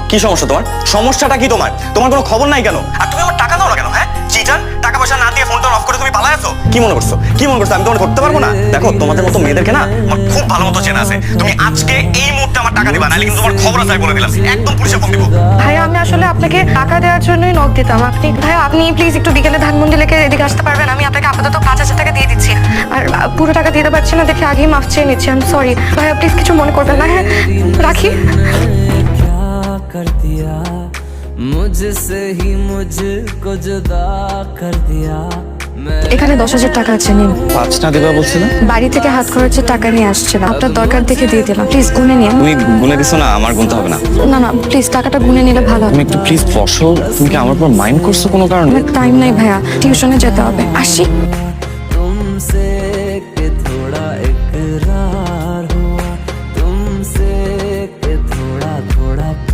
কি সমস্যা তোমার? সমস্যাটা কি তোমার? তোমার কোনো খবর নাই কেন? আর তুমি আমার টাকা দাও না কেন? হ্যাঁ চিটার, টাকা পয়সা না দিয়ে ফোনটা অফ করে তুমি পালায় আছো। কি মনে করছো? কি মনে করছো আমি তোমার ধরতে পারবো না? দেখো তোমাদের মতো মেয়েদেরকে না আমার খুব ভালো মতো চেনা আছে। তুমি আজকে এই মুহূর্তে আমার টাকা দিবা, নাহলে কিন্তু তোমার খবর আছে বলে দিলাম, একদম পুলিশে ফোন দিব। ভাইয়া আমি আসলে আপনাকে টাকা দেওয়ার জন্যই নক দিতাম। ভাইয়া আপনি প্লিজ একটু বিকেলে ধানমন্ডি লেকে এদিকে আসতে পারবেন? আমি আপনাকে আপাতত 5,000 টাকা দিয়ে দিচ্ছি। আর পুরো টাকা দিতে পারছি না দেখে আগেই মাফ চেয়ে নিচ্ছি। আমি সরি ভাইয়া, প্লিজ কিছু মনে করবেন না। হ্যাঁ রাখি। कर दिया मुझसे ही मुझको जुदा कर दिया। এখানে 10,000 টাকা আছে, নিন। 5 না দিবা বলছিলাম? বাড়ি থেকে হাত খরচের টাকা নিয়ে আসছিলাম, আপনার দরকার দেখে দিয়ে দিলাম। প্লিজ গুনে নিন। তুমি গুনে দিছো না, আমার গুনতে হবে না। না না প্লিজ টাকাটা গুনে নিলে ভালো হবে। তুমি একটু প্লিজ বসো। তুমি কি আমার উপর মাইন্ড করছো কোনো কারণে? টাইম নাই ভাইয়া, টিউশনে যেতে হবে। আসি।